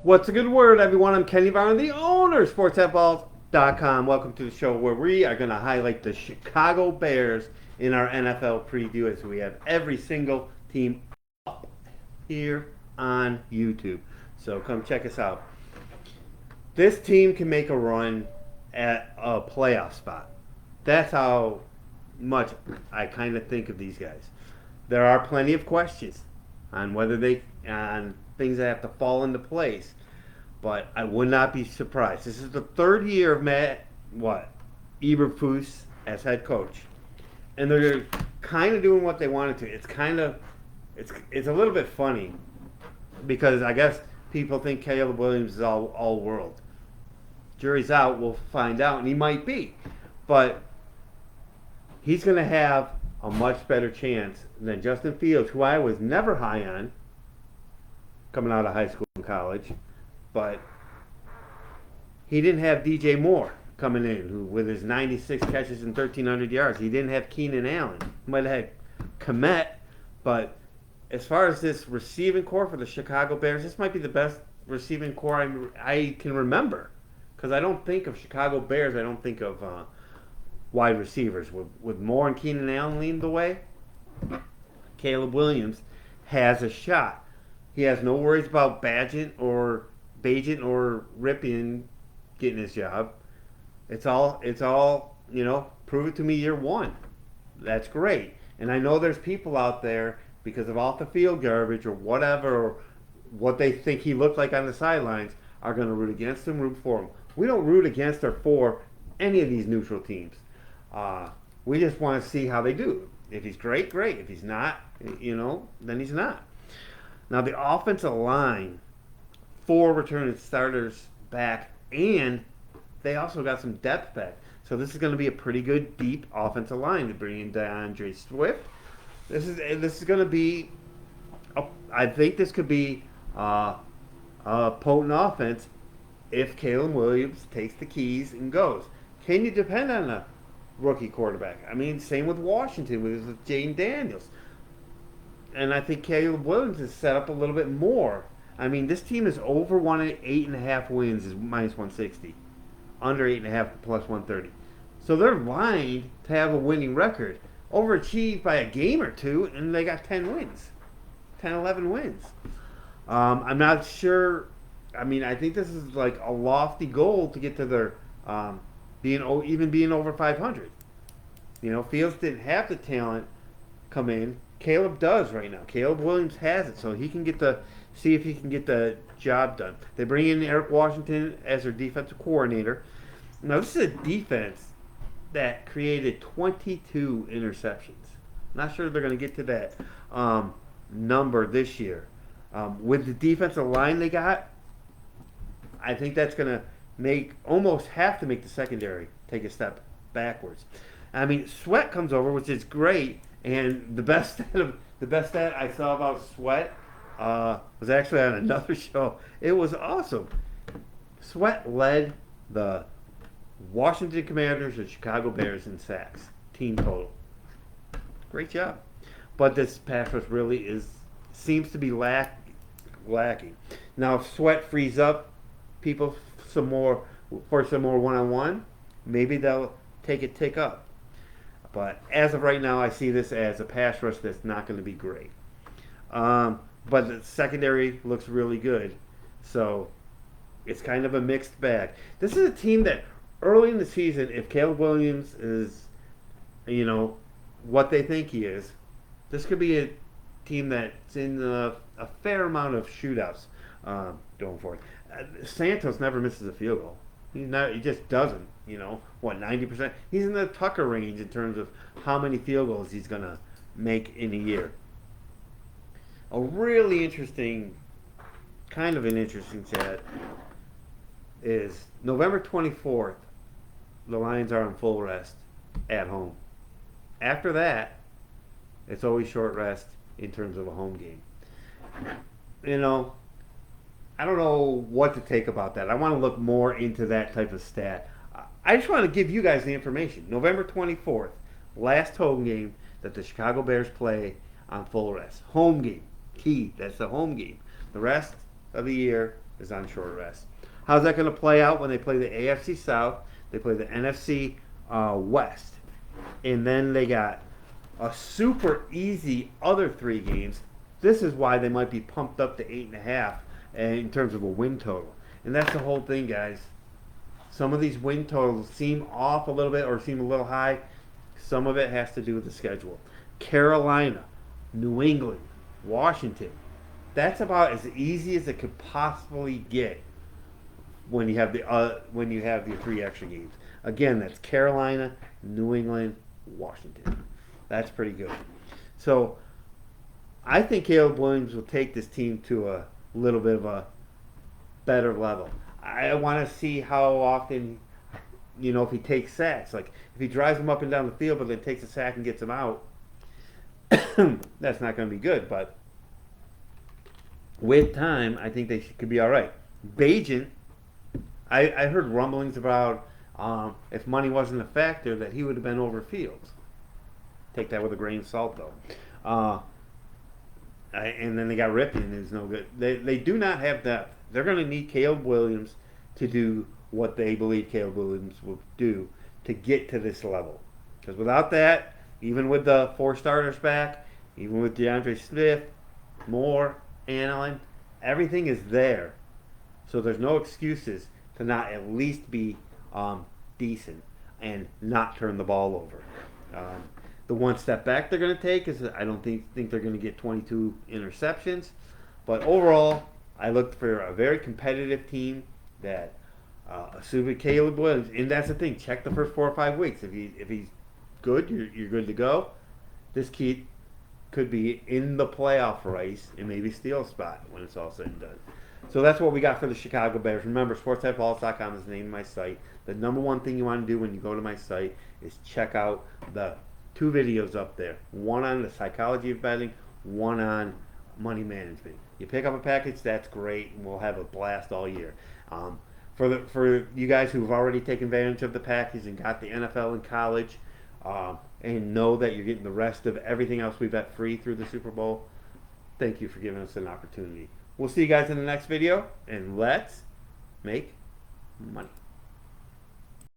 What's a good word, everyone? I'm Kenny Varn, the owner of SportsBooks.com. Welcome to the show where we are going to highlight the Chicago Bears in our NFL preview as we have every single team up here on YouTube. So come check us out. This team can make a run at a playoff spot. That's how much I kind of think of these guys. There are plenty of questions on whether on things that have to fall into place, but I would not be surprised. This is the third year of Matt Eberflus as head coach, and they're kind of doing what they wanted to. It's a little bit funny because I guess people think Caleb Williams is all world. Jury's out. We'll find out, and he might be, but he's going to have a much better chance than Justin Fields, who I was never high on coming out of high school and college, but he didn't have DJ Moore coming in, who with his 96 catches and 1,300 yards. He didn't have Keenan Allen. He might have had Komet, but as far as this receiving core for the Chicago Bears, this might be the best receiving core I can remember. Because I don't think of Chicago Bears, I don't think of wide receivers. With Moore and Keenan Allen leading the way, Caleb Williams has a shot. He has no worries about Bagent or Ripien getting his job. It's all prove it to me year one. That's great. And I know there's people out there because of off the field garbage or whatever, or what they think he looked like on the sidelines, are going to root against him, root for him. We don't root against or for any of these neutral teams. We just want to see how they do. If he's great, great. If he's not, then he's not. Now, the offensive line, 4 returning starters back, and they also got some depth back. So this is going to be a pretty good, deep offensive line to bring in DeAndre Swift. This is going to be, I think this could be a potent offense if Caleb Williams takes the keys and goes. Can you depend on a rookie quarterback? I mean, same with Washington with Jaden Daniels. And I think Caleb Williams is set up a little bit more. I mean, this team is over 8.5 wins is minus 160. Under 8.5 plus 130. So they're lined to have a winning record. Overachieved by a game or two, and they got 10 wins. 10, 11 wins. I'm not sure. I mean, I think this is like a lofty goal to get to their being over 500. Fields didn't have the talent come in. Caleb does right now. Caleb Williams has it, so he can see if he can get the job done. They bring in Eric Washington as their defensive coordinator. Now, this is a defense that created 22 interceptions. Not sure they're going to get to that number this year. With the defensive line they got, I think that's going to almost have to make the secondary take a step backwards. I mean, Sweat comes over, which is great, and the best stat I saw about Sweat was actually on another show. It was awesome. Sweat led the Washington Commanders and Chicago Bears in sacks, team total. Great job. But this pass rush really seems to be lacking. Now, if Sweat frees up people some more one-on-one, maybe they'll take a tick up. But as of right now, I see this as a pass rush that's not going to be great. But the secondary looks really good. So it's kind of a mixed bag. This is a team that early in the season, if Caleb Williams is, what they think he is, this could be a team that's in a fair amount of shootouts going forward. Santos never misses a field goal. He just doesn't. 90%? He's in the Tucker range in terms of how many field goals he's going to make in a year. A really interesting, kind of an interesting chat is November 24th, the Lions are on full rest at home. After that, it's always short rest in terms of a home game. I don't know what to take about that. I want to look more into that type of stat. I just want to give you guys the information. November 24th, last home game that the Chicago Bears play on full rest. Home game. Key. That's the home game. The rest of the year, is on short rest. How's that going to play out when they play the AFC South? They play the NFC West. And then they got a super easy other 3 games. This is why they might be pumped up to 8.5 in terms of a win total. And that's the whole thing, guys. Some of these win totals seem off a little bit or seem a little high. Some of it has to do with the schedule. Carolina, New England, Washington. That's about as easy as it could possibly get when you have your 3 extra games. Again, that's Carolina, New England, Washington. That's pretty good. So I think Caleb Williams will take this team to a little bit of a better level. I want to see how often, if he takes sacks. Like, if he drives them up and down the field but then takes a sack and gets them out, that's not going to be good. But with time, I think they could be all right. Bajan, I heard rumblings about if money wasn't a factor, that he would have been over Fields. Take that with a grain of salt, though. And then they got Ripien, who's no good. They do not have depth. They're going to need Caleb Williams to do what they believe Caleb Williams will do to get to this level. Because without that, even with the 4 starters back, even with DeAndre Smith, Moore, Allen, everything is there. So there's no excuses to not at least be decent and not turn the ball over. The one step back they're going to take is I don't think they're going to get 22 interceptions. But overall, I looked for a very competitive team that assuming Caleb Williams, and that's the thing, check the first 4 or 5 weeks. If he's good, you're good to go. This kid could be in the playoff race and maybe steal a spot when it's all said and done. So that's what we got for the Chicago Bears. Remember, SportsBooks.com is the name of my site. The number one thing you want to do when you go to my site is check out the 2 videos up there. One on the psychology of betting, one on money management. You pick up a package, that's great, and we'll have a blast all year. For you guys who've already taken advantage of the package and got the NFL and college, and know that you're getting the rest of everything else we bet free through the Super Bowl, thank you for giving us an opportunity. We'll see you guys in the next video, and let's make money.